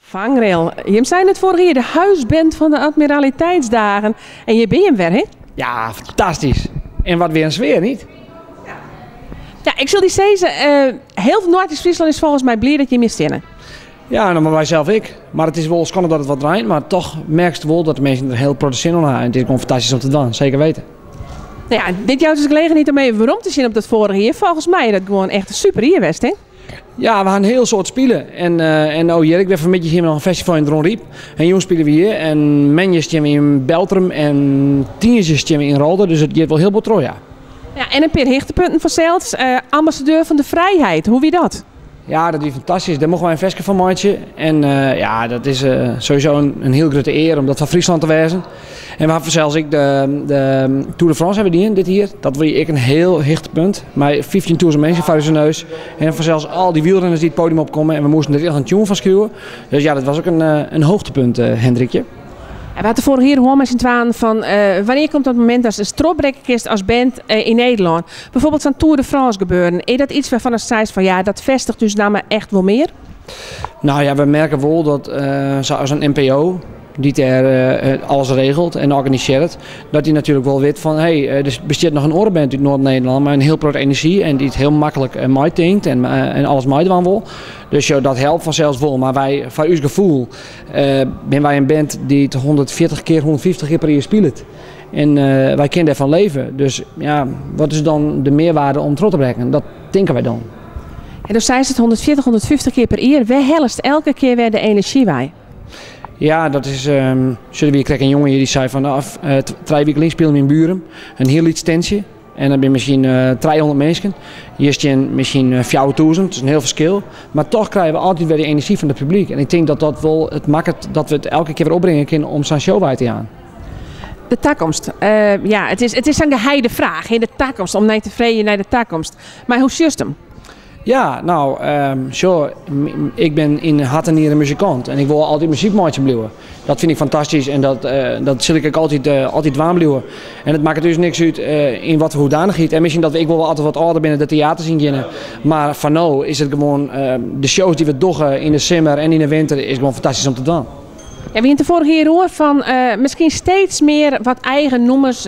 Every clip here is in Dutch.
Vangrail, je zei het vorige keer, de huisband van de Admiraliteitsdagen. En je bent hem weer, hè? Ja, fantastisch. En wat weer een sfeer, niet? Ja, ik zal die zeggen, heel veel Noord-Friesland is volgens mij blij dat je meer zinnen. Ja, nou, maar wij zelf ik. Maar het is wel schande dat het wat draait. Maar toch merk je wel dat de mensen er heel produceren naar. En het is gewoon fantastisch om te doen, zeker weten. Nou ja, dit jouw dus gelegenheid om even waarom te zien op dat vorige jaar. Volgens mij is dat gewoon echt een super hier West, hè? Ja, we gaan een heel soort spelen. En oh hier, ik ben vanmiddag hier nog een festival in Dronriep. En jongens spelen we hier. En menjes we in Beltrum en tienjes we in Rolde. Dus het geeft wel heel veel trouw, ja. Ja, en een paar hoogtepunten vanzelfs. Ambassadeur van de vrijheid, hoe wie dat? Ja, dat is fantastisch. Daar mogen wij een festje van maken. En ja, dat is sowieso een heel grote eer om dat van Friesland te wezen. En we hebben zelfs ik de Tour de France hebben die in dit hier. Dat wil ik een heel hoogtepunt. Maar 15.000 mensen voor zijn neus. En vanzelfs al die wielrenners die het podium opkomen. En we moesten er echt een tune van schreeuwen. Dus ja, dat was ook een hoogtepunt, Hendrikje. We hadden vorige keer hoor met z'n van wanneer komt dat moment dat een stropbrekker kist als band in Nederland? Bijvoorbeeld zo'n Tour de France gebeuren. Is dat iets waarvan het zei van ja, dat vestigt dus nou maar echt wel meer? Nou ja, we merken wel dat zoals een NPO die er alles regelt en organiseert, dat hij natuurlijk wel weet van er bestaat nog een orenband uit Noord-Nederland, maar een heel grote energie en die het heel makkelijk meedenkt en alles meedoen wil. Dus dat helpt vanzelfs wel. Maar wij, voor uw gevoel, zijn wij een band die het 140 keer, 150 keer per jaar speelt. En wij kunnen daarvan leven. Dus ja, wat is dan de meerwaarde om trots te brengen? Dat denken wij dan. En dus zijn het 140, 150 keer per jaar. Waar helst elke keer weer de energie bij? Ja, dat is. Zullen we krijgen een jongen hier die zei van 3 weken links spelen we in Buren. Een heel iets tentje. En dan ben je misschien 300 mensen. Hier staan misschien 4000, dat is een heel verschil. Maar toch krijgen we altijd weer de energie van het publiek. En ik denk dat dat wel het maakt dat we het elke keer weer opbrengen kunnen om zo'n show uit te gaan. De toekomst. Ja, het is een geheide vraag. In de toekomst, om niet tevreden naar de toekomst. Maar hoe zit hem? Ja, nou, ik ben in hart en nieren muzikant en ik wil altijd muziekmaatje blijven. Dat vind ik fantastisch en dat zul ik ook altijd warm blijven. En het maakt er dus niks uit in wat voor hoedanigheid. En misschien dat ik wel altijd wat ouder binnen de theaters in gaan. Maar van nou is het gewoon, de shows die we doen in de zomer en in de winter is gewoon fantastisch om te doen. Ja, we hebben de vorige keer gehoord van misschien steeds meer wat eigen noemers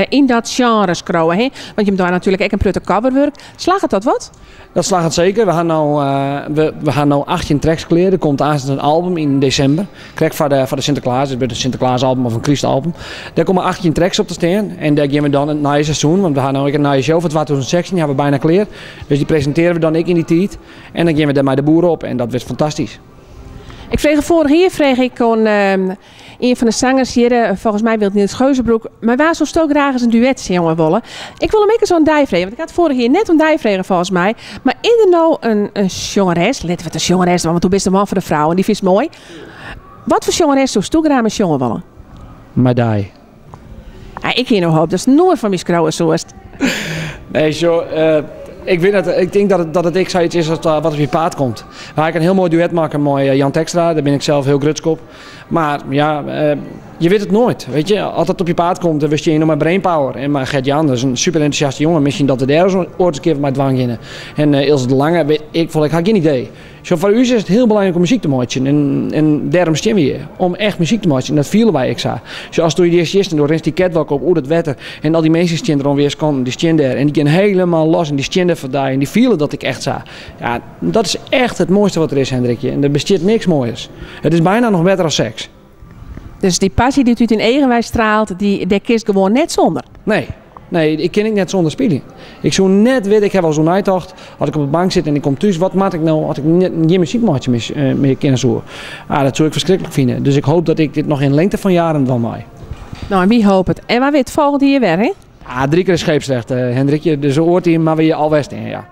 in dat genre scrollen. Want je hebt daar natuurlijk ook een prutte coverwork. Slaagt het dat wat? Dat slaagt het zeker. We gaan nou 18 tracks kleren. Er komt aanstaan een album in december. Krijg voor de Sinterklaas. Het wordt een Sinterklaas album of een Christalbum. Daar komen 18 tracks op te staan. En daar gaan we dan het nieuwe seizoen. Want we gaan nou ook een nieuwe show voor 2016. Die hebben we bijna klaar. Dus die presenteren we dan ik in die tijd. En dan gaan we daar met de boeren op. En dat wordt fantastisch. Ik vreeg ik kon een van de zangers hier, volgens mij wil Niels Geuzenbroek, maar waar zou toch graag eens een duet jongen willen. Ik wil hem ook eens zo'n die vregen, want ik had vorige keer net een die vregen volgens mij. Maar is er nou een jongeres, let wat een jongeres, want toen bent de man voor de vrouw en die vindt het mooi. Wat voor jongeres zou toch graag een jongen willen? Madai. Ja, ik hier nog hoop, dat is nooit van mijn skrouwen zo is. Nee, zo. Ik denk dat het ik zoiets is wat op je paard komt. Waar ik een heel mooi duet maken met Jan Tekstra, daar ben ik zelf heel grutsk op. Maar ja, je weet het nooit. Weet je, als het op je paard komt, dan wist je nog maar brainpower. En maar Gert-Jan, dat is een super enthousiaste jongen. Misschien dat er daar ooit eens een keer van mij dwang in. En Ilse de Lange, ik had geen idee. Zo voor u is het heel belangrijk om muziek te maken. En daarom staan we hier. Om echt muziek te maken. En dat vielen wij extra. Zoals toen je die eerst en door rent die catwalk op, het wetter. En al die mensen staan er weer komen, die staan daar. En die gaan helemaal los en die staan er vandaag. En die vielen dat ik echt zag. Ja, dat is echt het mooiste wat er is, Hendrikje. En er bestaat niks moois. Het is bijna nog beter dan seks. Dus die passie die u in eigenwijs straalt, die kist gewoon net zonder? Nee, ik ken ik net zonder spelen. Ik zou net weten, ik heb al zo'n uitdacht, als ik op de bank zit en ik kom thuis, wat maak ik nou als ik geen muziekmaatje meer ken zo. Dat zou ik verschrikkelijk vinden. Dus ik hoop dat ik dit nog in lengte van jaren wel maai. Nou, en wie hoopt het? En waar weet het volgende jaar weer, hè? 3 keer scheepsrecht, Hendrikje. Dus hoort hij maar weer al west in, ja.